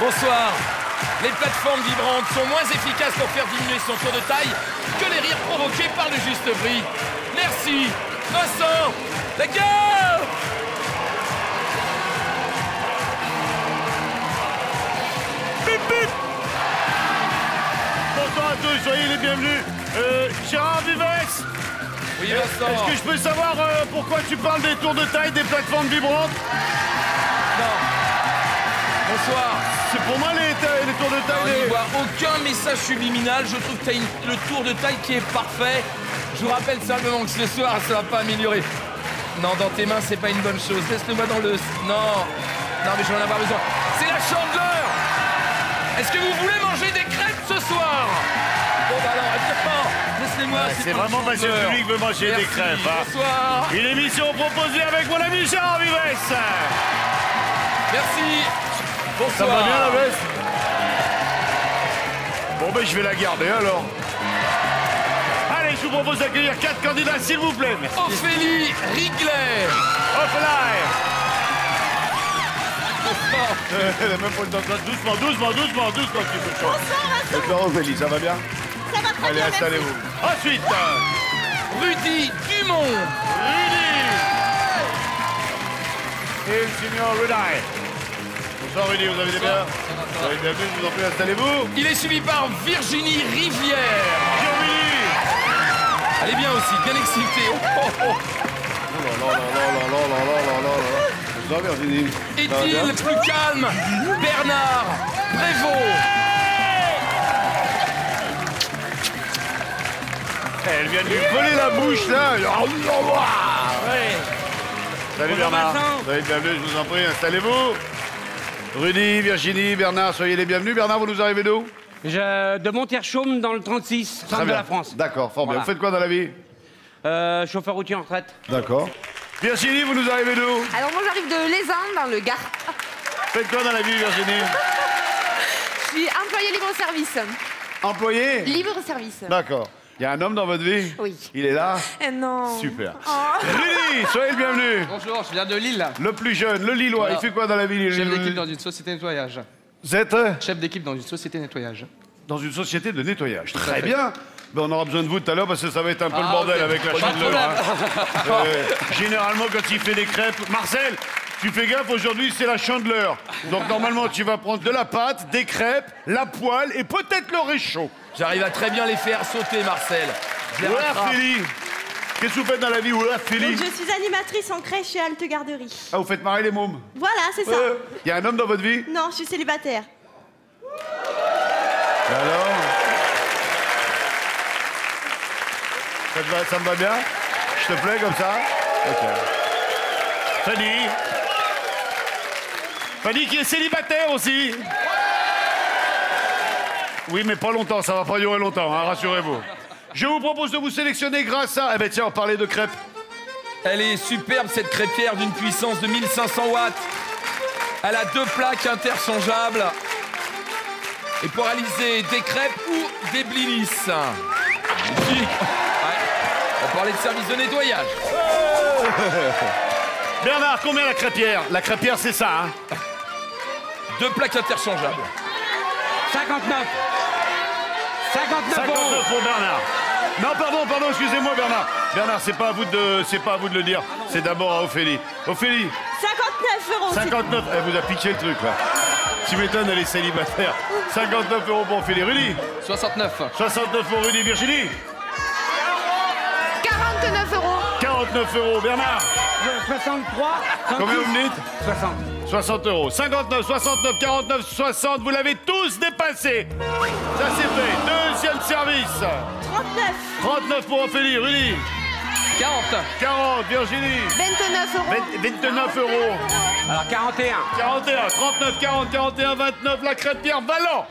Bonsoir. Les plateformes vibrantes sont moins efficaces pour faire diminuer son tour de taille que les rires provoqués par le juste prix. Merci. Vincent. D'accord. Bip bip. Bonsoir à tous, soyez les bienvenus. Gérard Vivès. Oui, Vincent. Est-ce que je peux savoir pourquoi tu parles des tours de taille, des plateformes vibrantes? Non. Bonsoir. C'est pour moi les tours de taille. On n'y voit aucun message subliminal. Je trouve que tu as le tour de taille qui est parfait. Je vous rappelle simplement que ce soir, ça va pas améliorer. Non, dans tes mains, c'est pas une bonne chose. Laisse-le-moi dans le... Non. Non, mais je vais en avoir besoin. C'est la chandeleur. Est-ce que vous voulez manger des crêpes ce soir? Bon, bah alors, attends. Laissez-moi. C'est vraiment parce que le public veut manger des crêpes. Hein. Bonsoir. Une émission proposée avec mon ami Gérard Vivès. Merci. Bonsoir. Ça va bien la veste? Bon ben je vais la garder alors. Allez, je vous propose d'accueillir 4 candidats s'il vous plaît. Merci. Ophélie Rigler. Offline. Elle a même pas le temps de... Doucement, tu peux le choix. Bonsoir Ophélie, ça va bien? Ça va très Allez, bien, installez-vous. Ensuite, Rudy Dumont. Rudy. Et le senior Rudy. Bonsoir Rudy, vous allez bien? Vous allez bien, je vous en prie, installez-vous. Il est suivi par Virginie Rivière. Virginie. Elle est bien aussi, bien excitée. Oh là là. Bonsoir Virginie. Est-il plus calme? Bernard Prévost. Elle vient de lui coller la bouche là. Ouais. Salut Bernard. Salut, bienvenue, je vous en prie, installez-vous. Rudy, Virginie, Bernard, soyez les bienvenus. Bernard, vous nous arrivez d'où? De Monterchaume dans le 36, centre de la France. D'accord, fort bien. Voilà. Vous faites quoi dans la vie? Chauffeur routier en retraite. D'accord. Virginie, vous nous arrivez d'où? Alors moi j'arrive de Lézin dans le Gard. Faites quoi dans la vie, Virginie? Je suis employée libre-service. Employé? Libre-service. D'accord. Il y a un homme dans votre vie? Oui. Il est là? Non. Super. Oh. Rudy, soyez le bienvenu. Bonjour, je viens de Lille. Le plus jeune, le Lillois. Alors, il fait quoi dans la vie? Chef d'équipe dans une société de nettoyage. Vous êtes Chef d'équipe dans une société de nettoyage. dans une société de nettoyage. Très bien. Ben, on aura besoin de vous tout à l'heure parce que ça va être un peu le bordel ok. avec la Pas de chandeleur. problème. Généralement, quand il fait des crêpes... Marcel, tu fais gaffe, aujourd'hui, c'est la chandeleur. Donc, normalement, tu vas prendre de la pâte, des crêpes, la poêle et peut-être le réchaud. J'arrive à très bien les faire sauter, Marcel. Je les rattrape. Ophélie. Qu'est-ce que vous faites dans la vie, Ophélie? Je suis animatrice en crèche et halte garderie. Ah, vous faites marrer les mômes? Voilà, c'est ça. Il y a un homme dans votre vie? Non, je suis célibataire. Alors? Ça me va bien? Je te plais comme ça? Ok. Fanny? Fanny qui est célibataire aussi? Oui, mais pas longtemps, ça va pas durer longtemps, hein, rassurez-vous. Je vous propose de vous sélectionner grâce à... Eh ben tiens, on parlait de crêpes. Elle est superbe, cette crêpière d'une puissance de 1500 watts. Elle a 2 plaques interchangeables. Et pour réaliser des crêpes ou des blinis. Ouais. On parlait de service de nettoyage. Bernard, combien la crêpière? La crêpière, c'est ça, hein? 2 plaques interchangeables. 59. 59 59 euros. pour Bernard. Non, pardon, excusez-moi, Bernard. Bernard, c'est pas à vous de le dire. C'est d'abord à Ophélie. Ophélie, 59 euros. 59. Elle vous a pitché le truc, là. Tu m'étonnes, elle est célibataire. 59 euros pour Ophélie. Rudy, 69. 69 pour Rudy. Virginie, 49 euros. 49 euros. Bernard, 63. combien vous me dites? 60. 60 euros. 59, 69, 49, 60. Vous l'avez tous dépassé. Ça, c'est fait. Deuxième service. 39. 39 pour Ophélie. Rudy, 40. 40. Virginie, 29 euros. 29 euros. Alors 41. 41, 39, 40, 41, 29, la crêpière Valent.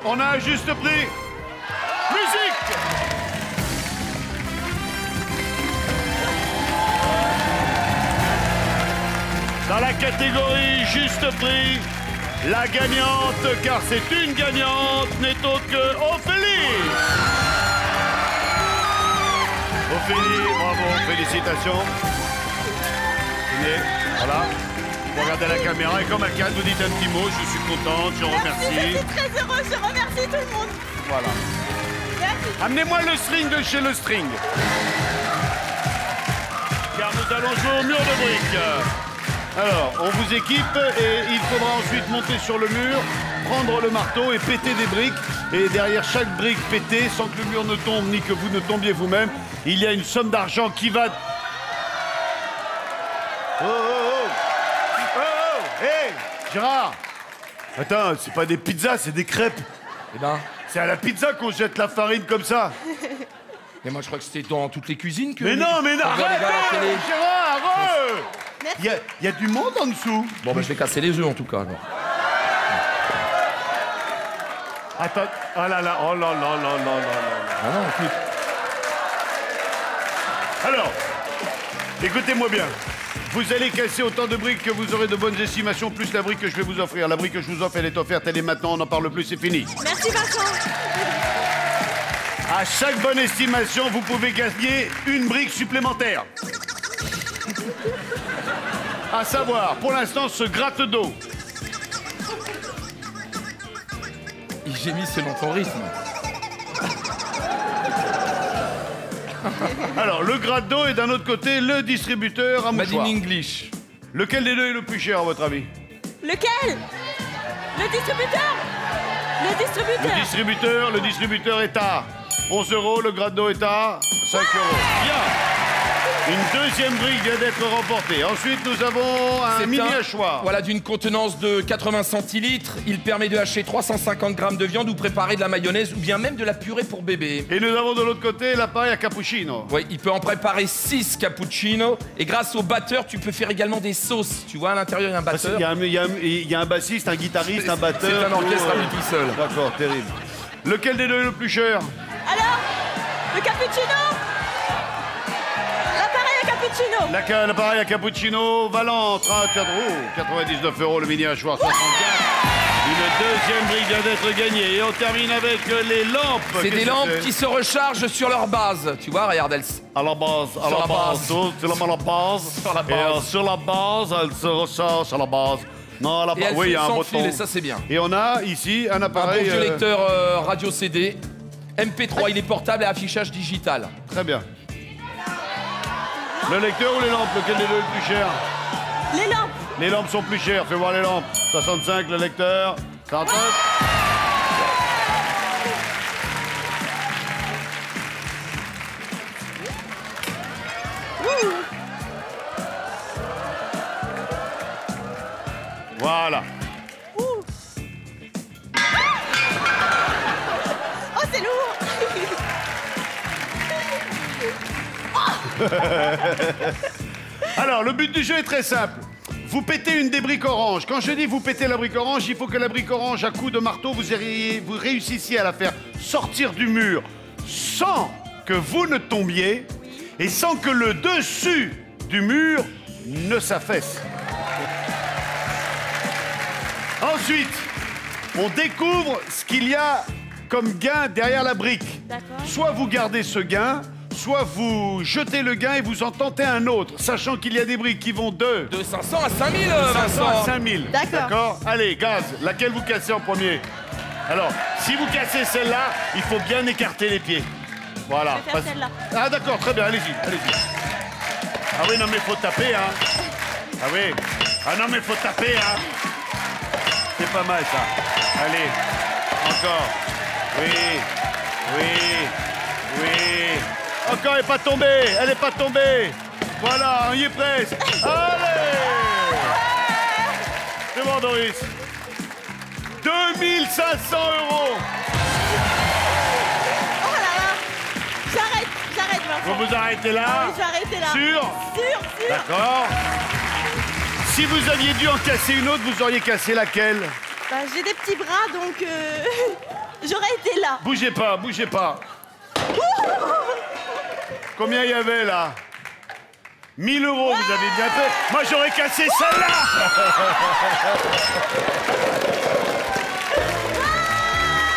On a un juste prix. Musique. Dans la catégorie juste prix, la gagnante, car c'est une gagnante, n'est autre que Ophélie. Ophélie, bravo, félicitations. Voilà. Vous regardez la caméra et comme à 4, vous dites un petit mot. Je suis contente, je Merci, remercie. je suis très heureuse, je remercie tout le monde. Voilà. Merci. Amenez-moi le string de chez le string. Car nous allons jouer au mur de briques. Alors, on vous équipe et il faudra ensuite monter sur le mur, prendre le marteau et péter des briques. Et derrière chaque brique pétée, sans que le mur ne tombe ni que vous ne tombiez vous-même, il y a une somme d'argent qui va... Oh, oh, oh! Oh, oh! Hé, Gérard! Attends, c'est pas des pizzas, c'est des crêpes. Eh ben, C'est à la pizza qu'on jette la farine comme ça. mais moi je crois que c'était dans toutes les cuisines que... Mais non, mais non, on regarde arrête, les gars à la télé. Gérard, arrête. Merci. Il y a du monde en dessous. Bon, bah je vais casser les œufs en tout cas. Alors. Attends, oh là là, oh là là là là là là. Ah non, écoute. Alors, écoutez-moi bien. Vous allez casser autant de briques que vous aurez de bonnes estimations, plus la brique que je vais vous offrir. La brique que je vous offre, elle est offerte, elle est maintenant, on n'en parle plus, c'est fini. Merci Vincent. À chaque bonne estimation, vous pouvez gagner une brique supplémentaire. À savoir, pour l'instant, ce gratte d'eau. J'ai mis selon ton rythme. Alors, le gratte d'eau et d'un autre côté, le distributeur à Made in mouchoir. English. Lequel des deux est le plus cher, à votre avis? Lequel? Le distributeur. Le distributeur. Le distributeur est à 11 €, le gratte d'eau est à 5 €. Bien. Une deuxième brique vient d'être remportée. Ensuite, nous avons un mini hachoir. Voilà, d'une contenance de 80 centilitres. Il permet de hacher 350 grammes de viande ou préparer de la mayonnaise ou bien même de la purée pour bébé. Et nous avons de l'autre côté l'appareil à cappuccino. Oui, il peut en préparer 6 cappuccinos. Et grâce au batteur, tu peux faire également des sauces. Tu vois, à l'intérieur, il y a un batteur. Il y a un bassiste, un guitariste, un batteur. C'est un orchestre à lui tout seul. D'accord, terrible. Lequel des deux est le plus cher? Alors, le cappuccino. L'appareil à cappuccino. L'appareil à cappuccino, Valant, 99 € le mini hachoir 64. Une deuxième brique vient d'être gagnée. Et on termine avec les lampes. C'est des Qu'est-ce que lampes c'est? qui se rechargent sur leur base. Tu vois, regarde, elles... À la base, à Sur la la base. base. Tu la mets à la base. Sur la Et base. sur la base, elle se recharge à la base. Non, à la Et base. elles Oui, il y a un s'enfilent, bouton. et ça, c'est bien. Et on a ici un Un bon appareil. vieux lecteur radio CD. MP3, il est portable et affichage digital. Très bien. Le lecteur ou les lampes, lequel des deux est le plus cher? Les lampes. Les lampes sont plus chères, fais voir les lampes. 65 le lecteur, 49. Voilà. Oh, c'est lourd. Alors, le but du jeu est très simple. Vous pétez une des briques oranges. Quand je dis vous pétez la brique orange, il faut que la brique orange, à coup de marteau, vous réussissiez à la faire sortir du mur sans que vous ne tombiez et sans que le dessus du mur ne s'affaisse. Ensuite, on découvre ce qu'il y a comme gain derrière la brique. D'accord. Soit vous gardez ce gain, soit vous jetez le gain et vous en tentez un autre, sachant qu'il y a des briques qui vont de De 500 à 5000, 500 Vincent. à 5000. D'accord. Allez, gaz, laquelle vous cassez en premier? Alors, si vous cassez celle-là, il faut bien écarter les pieds. Voilà. Je vais faire celle-là. Ah d'accord, très bien, allez-y, allez-y. Ah oui, non mais faut taper, hein. Ah oui. Ah non mais faut taper, hein. C'est pas mal ça. Allez, encore. Oui, oui, oui. Encore, elle n'est pas tombée, elle n'est pas tombée. Voilà, on y est presque. Allez. C'est bon, Doris. 2500 €. Oh là là. J'arrête, Vincent. Vous vous arrêtez là. Ah oui, je vais arrêter là. Sûr. Sûr. D'accord. Si vous aviez dû en casser une autre, vous auriez cassé laquelle? Bah, j'ai des petits bras, donc j'aurais été là. Bougez pas, bougez pas. Combien il y avait là? 1000 €, vous avez bien fait. Moi, j'aurais cassé celle-là.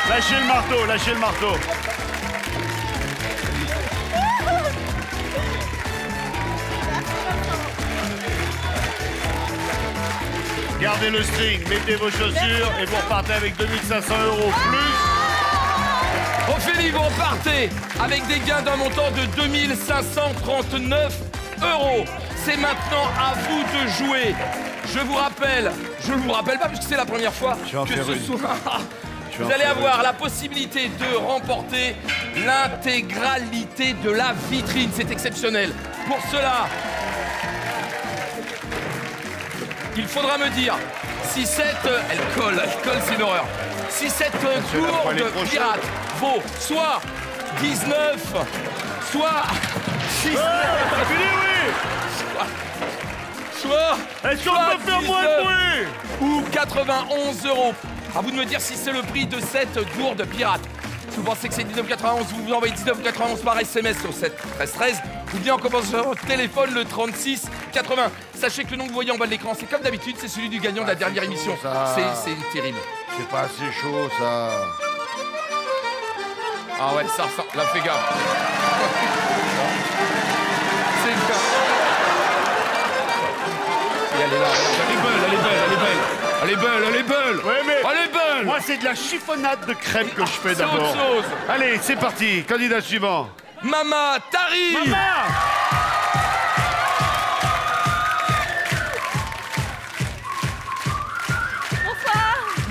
Lâchez le marteau, lâchez le marteau. Gardez le string, mettez vos chaussures et vous repartez avec 2500 € plus. Ophélie, vous repartez avec des gains d'un montant de 2539 €. C'est maintenant à vous de jouer. Je ne vous rappelle pas puisque c'est la première fois Je vais en que faire ce une. soir, vais vous en allez faire avoir la possibilité de remporter l'intégralité de la vitrine. C'est exceptionnel. Pour cela, il faudra me dire si cette... Elle colle, c'est une horreur. Si cette gourde pirate vaut soit 19, soit 6... T'as fini, oui. Soit... Est-ce qu'on peut faire moins de bruit? Ou 91 €. À vous de me dire si c'est le prix de cette gourde pirate. Si vous pensez que c'est 19,91, vous envoyez 19,91 par SMS au 7 13 13 ou bien en commençant sur votre téléphone le 36 80. Sachez que le nom que vous voyez en bas de l'écran, c'est comme d'habitude, c'est celui du gagnant de la dernière émission. ça. C'est terrible. C'est pas assez chaud, ça. Ah ouais, ça ressemble. Là, fais gaffe. C'est le cas. Et elle est là, regarde, elle est belle. Elle est belle. Ouais, mais Elle est belle. moi, c'est de la chiffonnade de crêpes que je fais C'est autre d'abord. chose. Allez, c'est parti. Candidat suivant. Mama, t'arrives. Maman!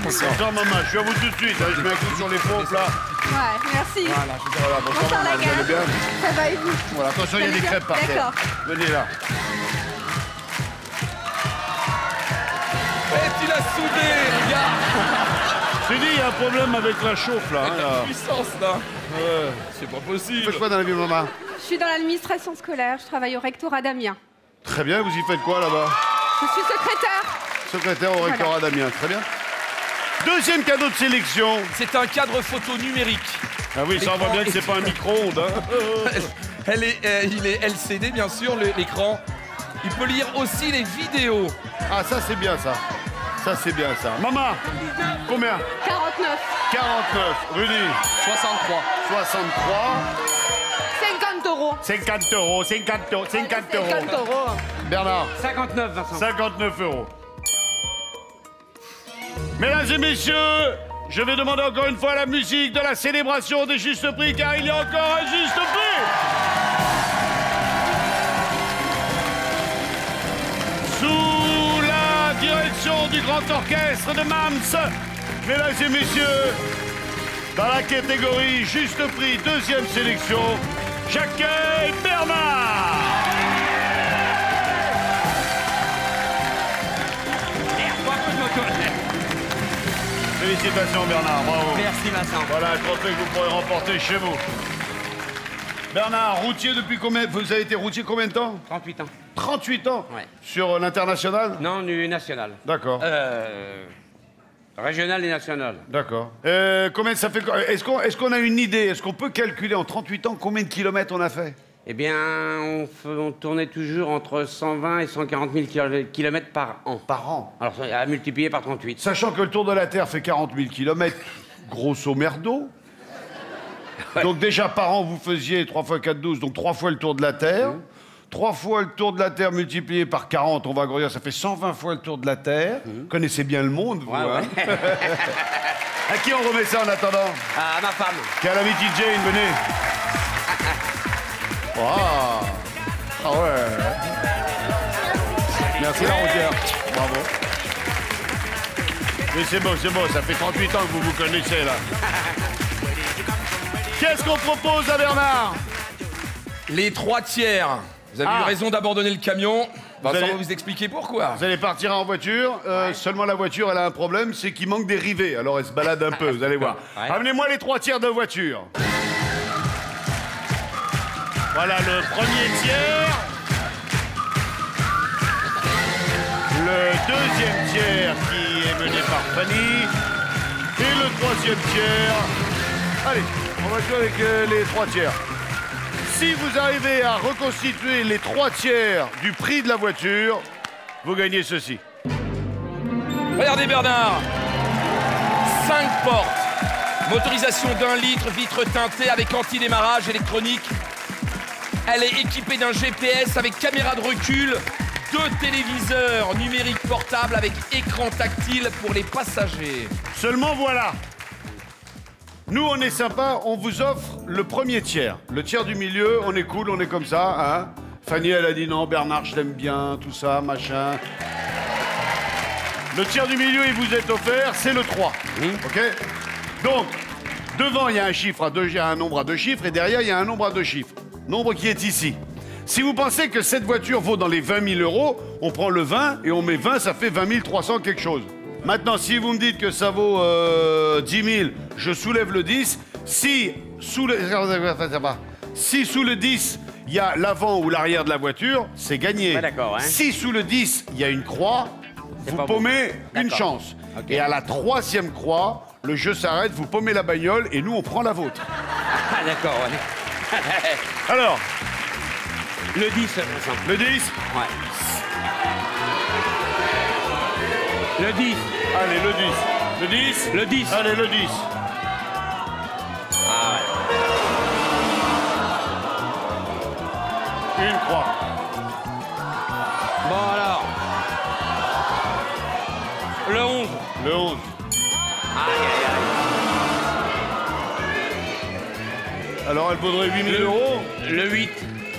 Bonsoir, maman. Je suis à vous tout de suite. Hein. Je mets un coup sur les pompes, là. Ouais, merci. Voilà, bonsoir, Bonsoir, maman. la Vous allez gare. bien? Ça va et vous? Voilà, attention, il y a des crêpes par terre. D'accord. Venez là. Tu l'as soudé, regarde. Je t'ai dit, il y a un problème avec la chauffe, là. hein, La là. puissance, là. C'est pas possible. Vous faites quoi dans la vie, maman? Je suis dans l'administration scolaire, je travaille au rectorat d'Amiens. Très bien, vous y faites quoi, là-bas? Je suis secrétaire. Secrétaire au rectorat d'Amiens. Très bien. Deuxième cadeau de sélection. C'est un cadre photo numérique. Ah oui, ça, on voit bien que c'est pas un micro-ondes. Hein. Il est LCD, bien sûr, l'écran. Il peut lire aussi les vidéos. Ah, ça, c'est bien, ça. Ça, c'est bien, ça. Maman, combien? 49. 49. Rudy, 63. 63. 50 €. 50 €, 50 €, 50 €. 50 €. Bernard, 59, Vincent. 59 €. Mesdames et messieurs, je vais demander encore une fois la musique de la célébration des justes prix, car il y a encore un juste prix. Sous la direction du grand orchestre de Mams, mesdames et messieurs, dans la catégorie juste prix, deuxième sélection, j'accueille Bernard. Félicitations Bernard, bravo. Merci, Vincent. Voilà un trophée que vous pourrez remporter chez vous. Bernard, routier depuis combien? Vous avez été routier combien de temps? 38 ans. 38 ans. Ouais. Sur l'international? Non, du national. D'accord. Régional et national. D'accord. Combien ça fait? Est-ce qu'on a une idée? Est-ce qu'on peut calculer en 38 ans combien de kilomètres on a fait? Eh bien, on tournait toujours entre 120 et 140 000 kilomètres par an. Par an. Alors, à multiplier par 38. Sachant que le tour de la Terre fait 40 000 kilomètres, grosso merdo. Donc déjà par an, vous faisiez 3 x 4, 12, donc 3 fois le tour de la Terre. 3 fois le tour de la Terre multiplié par 40, on va agrandir, ça fait 120 fois le tour de la Terre. Vous connaissez bien le monde, vous, Ouais, hein? ouais. À qui on remet ça en attendant? À ma femme. Calamity Jane, venez. Ah, ah ouais. Merci la routière. Bravo. Mais c'est beau, ça fait 38 ans que vous vous connaissez là. Qu'est-ce qu'on propose à Bernard? Les 3 tiers. Vous avez eu raison d'abandonner le camion. Vincent allez- va vous expliquer pourquoi. Vous allez partir en voiture, seulement la voiture elle a un problème, c'est qu'il manque des rivets, alors elle se balade un peu, vous allez voir. Ouais. Amenez-moi les 3 tiers de voiture. Voilà le premier tiers. Le deuxième tiers qui est mené par Fanny. Et le troisième tiers. Allez, on va jouer avec les 3 tiers. Si vous arrivez à reconstituer les 3 tiers du prix de la voiture, vous gagnez ceci. Regardez Bernard. 5 portes. Motorisation d'1 litre, vitre teintée avec anti-démarrage électronique. Elle est équipée d'un GPS avec caméra de recul 2 téléviseurs numériques portables avec écran tactile pour les passagers. Seulement voilà. Nous, on est sympa, on vous offre le premier tiers. Le tiers du milieu, on est cool, on est comme ça, hein. Fanny, elle a dit non, Bernard, je t'aime bien, tout ça, machin. Le tiers du milieu, il vous est offert, c'est le 3. OK? Donc, devant, il y a un chiffre il y a un nombre à 2 chiffres, et derrière, il y a un nombre à 2 chiffres. Nombre qui est ici. Si vous pensez que cette voiture vaut dans les 20 000 euros, on prend le 20 et on met 20, ça fait 20 300 quelque chose. Maintenant, si vous me dites que ça vaut 10 000, je soulève le 10. Si sous le 10, il y a l'avant ou l'arrière de la voiture, c'est gagné. Ouais, d'accord, hein. Si sous le 10, il y a une croix, vous paumez une D'accord. chance. Ok. Et à la 3e croix, le jeu s'arrête, vous paumez la bagnole et nous, on prend la vôtre. Ah, d'accord, ouais. Alors, Le 10, Vincent. le 10, Ouais. Le 10. allez, le 10. Le 10, Le 10. allez, le 10. Une croix. Bon, alors. Le 11. Le 11. Aïe, aïe, Alors, elle vaudrait 8 000 euros. aïe. Le 8.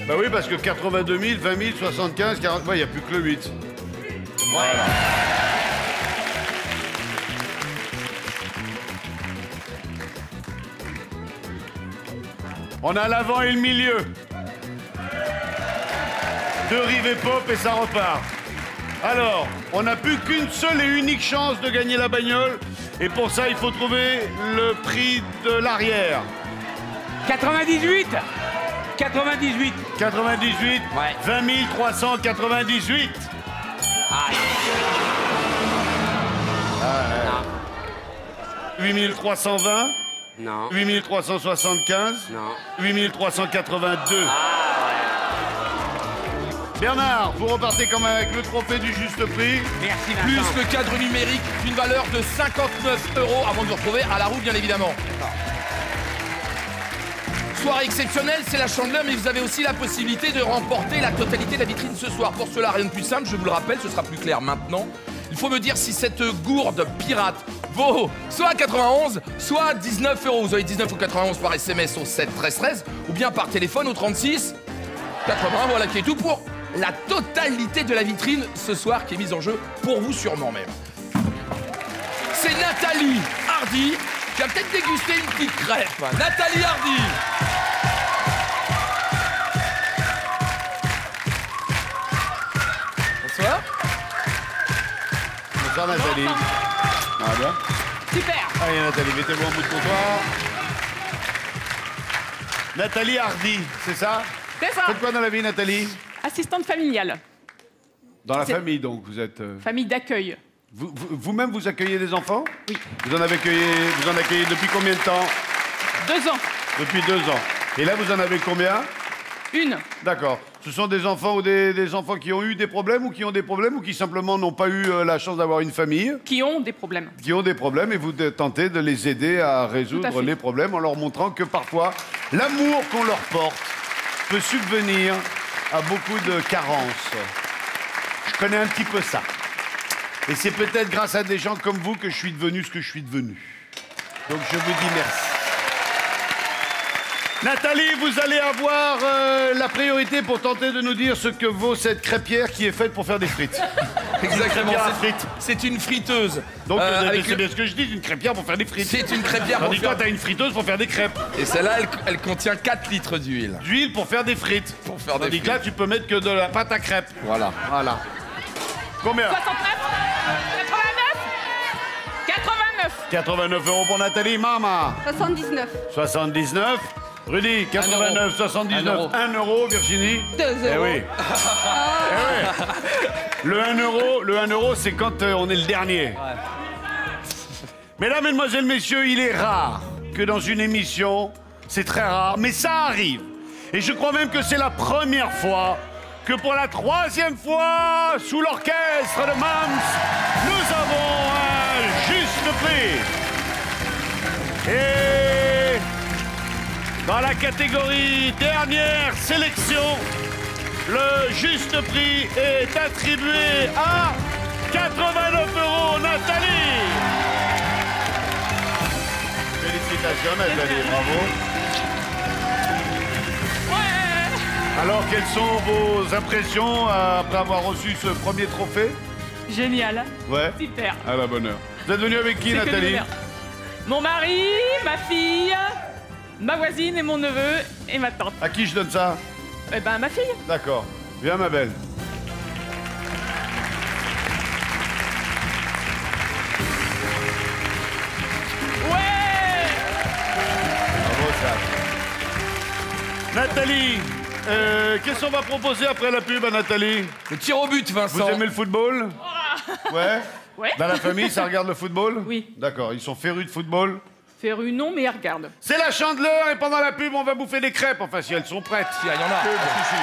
Bah oui, parce que 82 000, 20 000, 75, 40... il n'y a plus que le 8. Voilà. On a l'avant et le milieu. 2 rivets pop et ça repart. Alors, on n'a plus qu'une seule et unique chance de gagner la bagnole. Et pour ça, il faut trouver le prix de l'arrière. 98. 98. 98, Ouais. 20 398. Aïe. 8 320, Non. 8 375, Non. 8 382. Bernard, vous repartez quand même avec le trophée du juste prix. Merci, Plus Vincent. le cadre numérique d'une valeur de 59 € avant de vous retrouver à la roue, bien évidemment. Soirée exceptionnelle, c'est la Chandeleur, mais vous avez aussi la possibilité de remporter la totalité de la vitrine ce soir. Pour cela, rien de plus simple, je vous le rappelle, ce sera plus clair maintenant. Il faut me dire si cette gourde pirate vaut soit 91, soit 19 €. Vous avez 19 ou 91 par SMS au 7 13 13, ou bien par téléphone au 36 80. Voilà qui est tout pour la totalité de la vitrine ce soir qui est mise en jeu pour vous sûrement même. C'est Nathalie Hardy qui a peut-être dégusté une petite crêpe. Nathalie Hardy. Bonsoir. Bonsoir Nathalie. Ça va bien? Super. Allez Nathalie, mettez-vous en bout de comptoir. Nathalie Hardy, c'est ça? C'est ça. Faites quoi dans la vie Nathalie? Assistante familiale. Dans la C'est- famille donc, vous êtes... Famille d'accueil. Vous-même, vous accueillez des enfants? Oui. Vous en accueillez depuis combien de temps? 2 ans. Depuis 2 ans. Et là, vous en avez combien? Une. D'accord. Ce sont des enfants ou des enfants qui ont eu des problèmes ou qui ont des problèmes ou qui simplement n'ont pas eu la chance d'avoir une famille, Qui ont des problèmes. qui ont des problèmes et vous tentez de les aider à résoudre Tout à fait. les problèmes en leur montrant que parfois, l'amour qu'on leur porte peut subvenir à beaucoup de carences. Je connais un petit peu ça. Et c'est peut-être grâce à des gens comme vous que je suis devenu ce que je suis devenu. Donc je vous dis merci. Nathalie, vous allez avoir la priorité pour tenter de nous dire ce que vaut cette crêpière qui est faite pour faire des frites. Exactement. Crêpière à frites. C'est une friteuse. Donc avec c'est bien ce que je dis, une crêpière pour faire des frites. C'est une crêpière pour Tandis que toi, faire... t'as une friteuse pour faire des crêpes. Et celle-là, elle contient 4 litres d'huile. D'huile pour faire des frites. Pour faire des Tandis que là, frites. tu peux mettre que de la pâte à crêpes. Voilà. Voilà. Combien? 69. 89. 89 € pour Nathalie. Maman. 79. 79. Rudy, 89, 79. 1 euro, Virginie. 2 Eh euros. oui. Eh oui. Le 1 euro, c'est quand on est le dernier. Mesdames, Mesdemoiselles, Messieurs, il est rare que dans une émission, c'est très rare, mais ça arrive. Et je crois même que c'est la première fois que pour la 3e fois, sous l'orchestre de Mams, nous avons un juste prix. Et dans la catégorie dernière sélection, Le juste prix est attribué à 89 €, Nathalie. Félicitations, Nathalie, bravo. Ouais. Alors, quelles sont vos impressions après avoir reçu ce premier trophée? Génial. Ouais. Super. À la bonne heure. Vous êtes venu avec qui, C'est que du Nathalie? bonheur. Mon mari, ma fille, ma voisine et mon neveu et ma tante. À qui je donne ça? Eh ben, ma fille. D'accord. Viens, ma belle. Ouais. Bravo, ça. Nathalie, qu'est-ce qu'on va proposer après la pub à Nathalie? Le tir au but, Vous Vincent. aimez le football? Ouais. Ouais. Dans la famille, ça regarde le football? Oui. D'accord, ils sont férus de football? Féru non, mais elle regarde. C'est la Chandeleur et pendant la pub, on va bouffer des crêpes, enfin si elles sont prêtes. Il y en a. Pas de souci.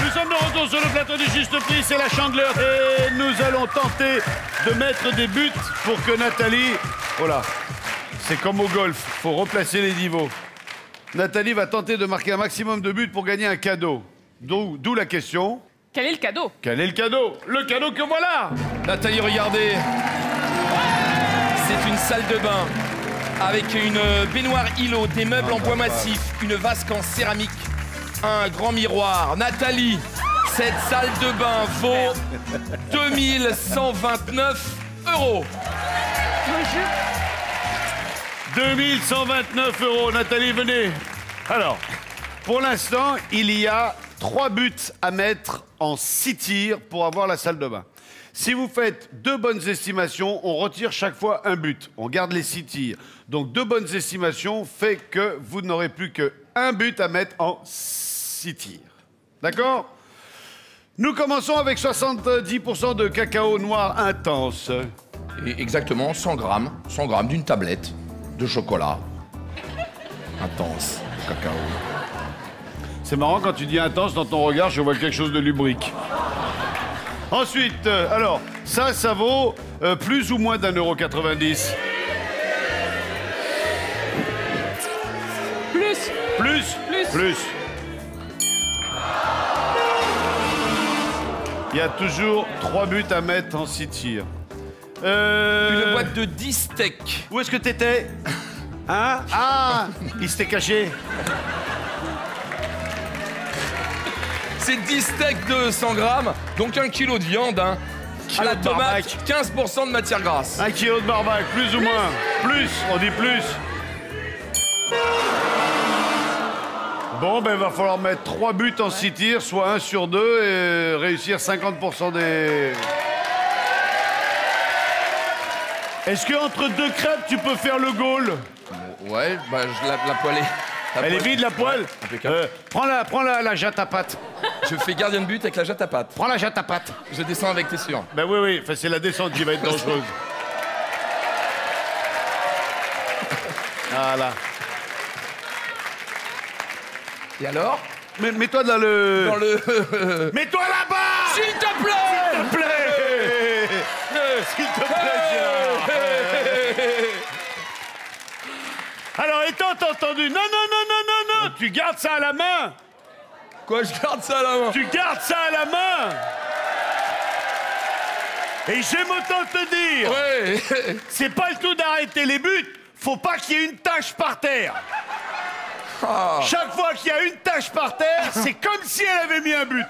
Nous sommes de retour sur le plateau du Juste Prix, c'est la Chandeleur et nous allons tenter de mettre des buts pour que Nathalie... Oh là, c'est comme au golf, faut replacer les niveaux. Nathalie va tenter de marquer un maximum de buts pour gagner un cadeau. D'où la question. Quel est le cadeau? Quel est le cadeau? Le cadeau que voilà! Nathalie, regardez. C'est une salle de bain avec une baignoire îlot, des meubles en bois massif, une vasque en céramique, un grand miroir. Nathalie, cette salle de bain vaut 2129 €. 2129 €. Nathalie, venez. Alors, pour l'instant, il y a 3 buts à mettre en 6 tirs pour avoir la salle de bain. Si vous faites 2 bonnes estimations, on retire chaque fois un but. On garde les 6 tirs. Donc 2 bonnes estimations fait que vous n'aurez plus qu'un but à mettre en 6 tirs. D'accord? Nous commençons avec 70% de cacao noir intense. Et exactement 100 grammes d'une tablette de chocolat. Intense, cacao. C'est marrant, quand tu dis intense, dans ton regard, je vois quelque chose de lubrique. Ensuite, alors, ça vaut plus ou moins d'1,90 €. Plus. Plus. Plus. Plus. Il y a toujours 3 buts à mettre en 6 tirs. Une boîte de 10 steaks. Où est-ce que t'étais? Hein? Ah! Il s'était caché. C'est 10 steaks de 100 grammes, donc 1 kilo de viande. Hein. À la de tomate, barbac. 15% de matière grasse. 1 kilo de barbac, plus ou moins. Plus, on dit plus. Bon, ben, il va falloir mettre 3 buts en 6 tirs, soit 1 sur 2, et réussir 50% des... Est-ce qu'entre 2 crêpes, tu peux faire le goal? Ouais, bah la poêlée. Elle est vide, la poêle? Impeccable. Prends la jatte à pâte. Je fais gardien de but avec la jatte à pâte. Prends la jatte à pâte. Je descends avec, t'es sûr. Ben oui, enfin, c'est la descente qui va être dangereuse. Voilà. Et alors? Mais mets-toi dans le... Dans le... Mets-toi là-bas! S'il te plaît! S'il te plaît! S'il te plaît, Gérard. Alors, étant entendu... Non, tu gardes ça à la main! Quoi, je garde ça à la main? Tu gardes ça à la main! Et j'aime autant te dire... Ouais. C'est pas le tout d'arrêter les buts, faut pas qu'il y ait une tache par terre. Ah. Chaque fois qu'il y a une tache par terre, c'est comme si elle avait mis un but.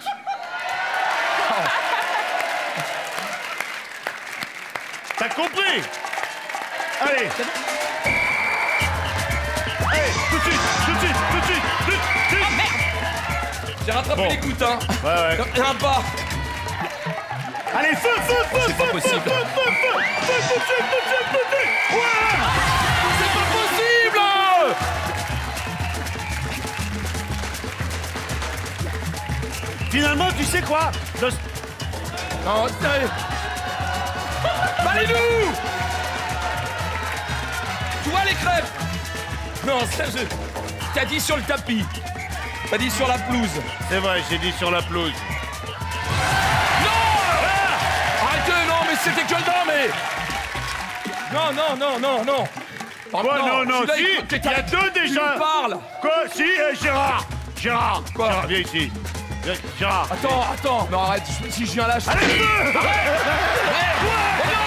T'as compris? Allez. Allez, tout de suite. J'ai rattrapé les gouttes, hein. Ouais. Un pas. Allez, feu. C'est pas possible. Feu. Ouais. C'est pas possible! Finalement, tu sais quoi? Non, sérieux. Allez-nous! Tu vois les crêpes? Non, ça, t'as dit sur le tapis. T'as dit sur la pelouse. C'est vrai, j'ai dit sur la pelouse. Non! Arrêtez, non, mais c'était que le non, mais... Non, non, non, non, non. Pardon, Quoi, non, non, je suis si, là, écoute, il y a deux Tu déjà. me parles. Quoi? Si, Gérard. Gérard. Quoi? Gérard, viens ici. Viens, Gérard. Attends. Non, arrête, si je viens là, je... Allez, feu. Mais non!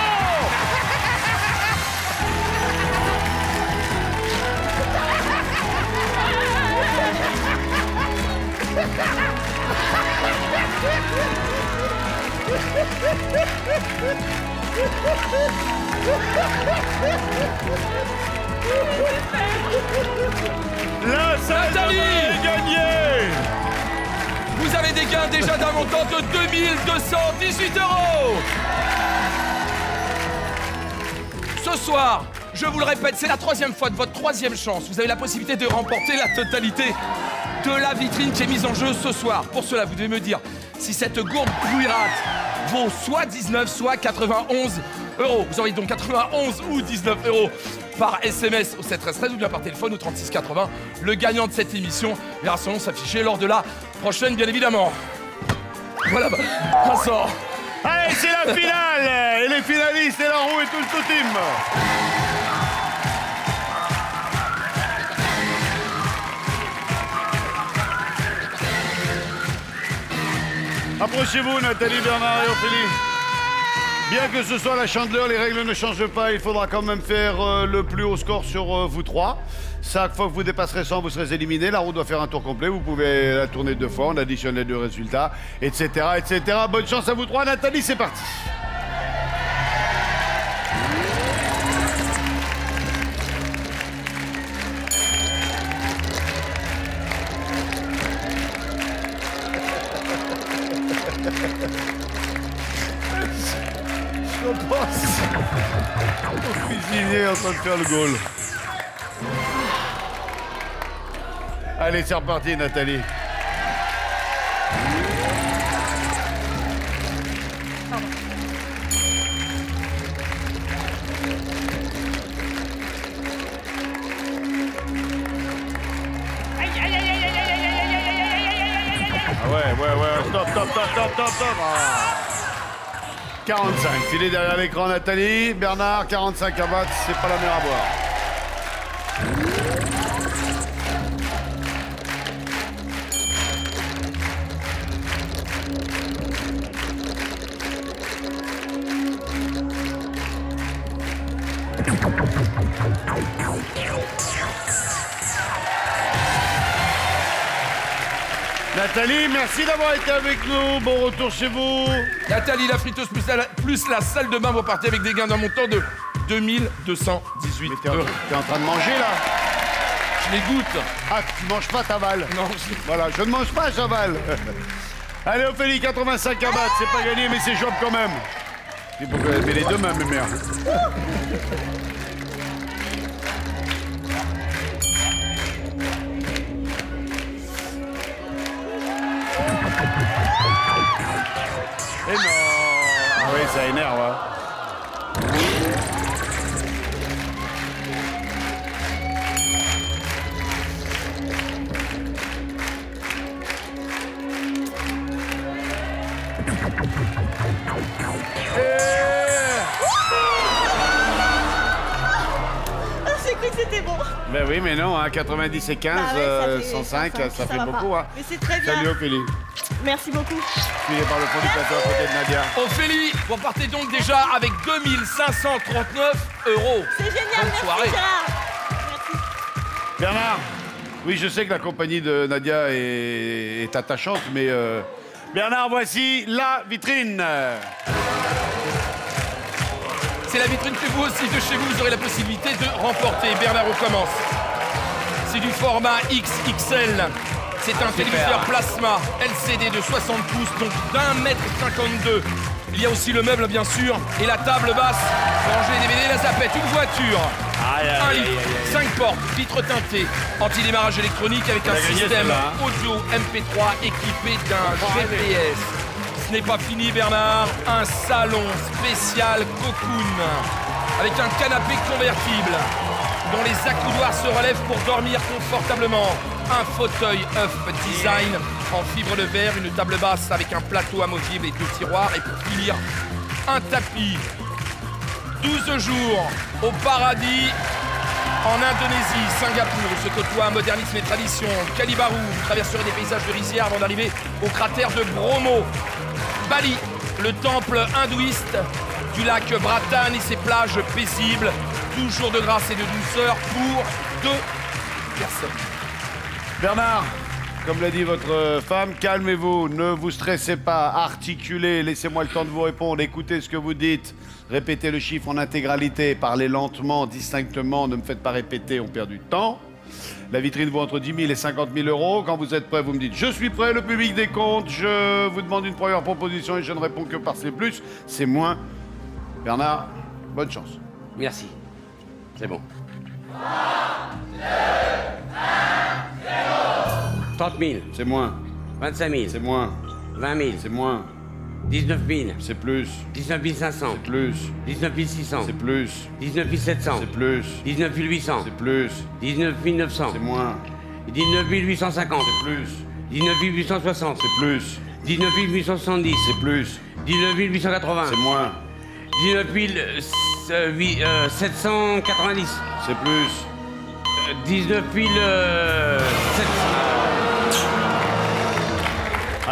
La salle de bain Nathalie. est gagnée. Vous avez des gains déjà d'un montant de 2218 €. Ce soir, je vous le répète, c'est la 3e fois de votre 3e chance. Vous avez la possibilité de remporter la totalité de la vitrine qui est mise en jeu ce soir. Pour cela, vous devez me dire si cette gourde Bouirate vaut soit 19, soit 91 €. Vous auriez donc 91 ou 19 € par SMS au 713 ou bien par téléphone au 36 80. Le gagnant de cette émission verra son nom s'afficher lors de la prochaine, bien évidemment. Voilà, Vincent. Allez, c'est la finale. Et les finalistes et la roue et tout le team. Approchez-vous, Nathalie, Bernard et Ophélie. Bien que ce soit la Chandeleur, les règles ne changent pas. Il faudra quand même faire le plus haut score sur vous trois. Chaque fois que vous dépasserez 100, vous serez éliminé. La roue doit faire un tour complet. Vous pouvez la tourner 2 fois. On additionne les 2 résultats, etc., etc. Bonne chance à vous trois. Nathalie, c'est parti. Je pense au cuisinier en train de faire le goal. Allez, c'est reparti, Nathalie. Ah ouais, stop. Ah. 45, filé derrière l'écran, Nathalie. Bernard, 45 à battre, c'est pas la mer à boire. Nathalie, merci d'avoir été avec nous. Bon retour chez vous. Nathalie, la friteuse plus la salle de bain vont partir avec des gains d'un montant de 2218 Mais €. t'es en train de manger là? Je les goûte. Ah, tu manges pas, t'avales. Non, Voilà, je ne mange pas, j'avale. Allez, Ophélie, 85 à battre. C'est pas gagné, mais c'est jouable quand même. Il faut que mais les deux mêmes, merde. Et non. Ah oui, ça énerve, hein. J'ai cru que c'était bon. Ben oui, mais non, hein, 90 et 15, Bah ouais, ça fait 105, ça fait va beaucoup. pas. Hein. Mais c'est très bien. Salut Ophélie. Merci beaucoup. Suivi par le producteur à côté de Nadia. Ophélie, vous repartez donc déjà avec 2539 €. C'est génial, Bonne merci soirée. Gérard. Merci. Bernard, oui, je sais que la compagnie de Nadia est attachante, mais Bernard, voici la vitrine. C'est la vitrine que vous aussi de chez vous, vous aurez la possibilité de remporter. Bernard, on commence. C'est du format XXL. C'est un téléviseur plasma LCD de 60 pouces, donc d'1,52 m. Il y a aussi le meuble, bien sûr, et la table basse. Ranger les DVD, la zapette, une voiture. 1 litre, 5 portes, vitre teintée, anti-démarrage électronique avec un système audio MP3 équipé d'un GPS. Ce n'est pas fini, Bernard. Un salon spécial cocoon avec un canapé convertible dont les accoudoirs se relèvent pour dormir confortablement. Un fauteuil Up Design en fibre de verre, une table basse avec un plateau amovible et 2 tiroirs. Et pour finir, un tapis. 12 jours au paradis en Indonésie, Singapour, où se côtoient modernisme et tradition. Kalibaru, vous traverserez des paysages de rizières avant d'arriver au cratère de Bromo. Bali, le temple hindouiste du lac Bratan et ses plages paisibles. 12 jours de grâce et de douceur pour 2 personnes. Bernard, comme l'a dit votre femme, calmez-vous, ne vous stressez pas, articulez, laissez-moi le temps de vous répondre, écoutez ce que vous dites, répétez le chiffre en intégralité, parlez lentement, distinctement, ne me faites pas répéter, on perd du temps. La vitrine vaut entre 10 000 et 50 000 euros. Quand vous êtes prêt, vous me dites « Je suis prêt, le public décompte, je vous demande une première proposition et je ne réponds que par c'est plus, c'est moins. » Bernard, bonne chance. Merci. C'est bon. 30 000. C'est moins, 25 000. c'est moins, 20 000. c'est moins, 19 000. c'est plus, 19 500. c'est plus, 19 600. c'est plus, 19 700. c'est plus, 19 800. c'est plus, 19 900. c'est moins, 19 850. c'est plus, 19 860. c'est plus, 19 870. c'est plus, 19 880. c'est moins, 19 790. c'est plus, 19 700.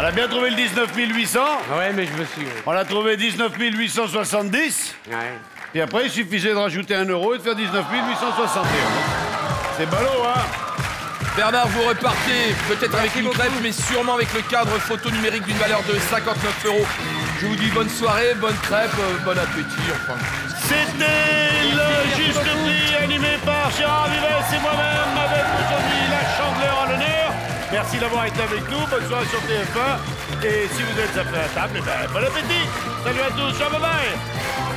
On a bien trouvé le 19 800, Ouais, mais je me suis... on a trouvé 19 870, Ouais. et après il suffisait de rajouter 1 euro et de faire 19 861. C'est ballot, hein? Bernard, vous repartez peut-être avec une crêpe, mais sûrement avec le cadre photo numérique d'une valeur de 59 euros. Je vous dis bonne soirée, bonne crêpe, bon appétit, enfin. C'était le Juste Prix animé par Gérard Vives et moi-même avec aujourd'hui la Chandeleur à l'honneur. Merci d'avoir été avec nous, bonne soirée sur TF1. Et si vous êtes après la table, eh ben, bon appétit. Salut à tous, ciao, bye bye.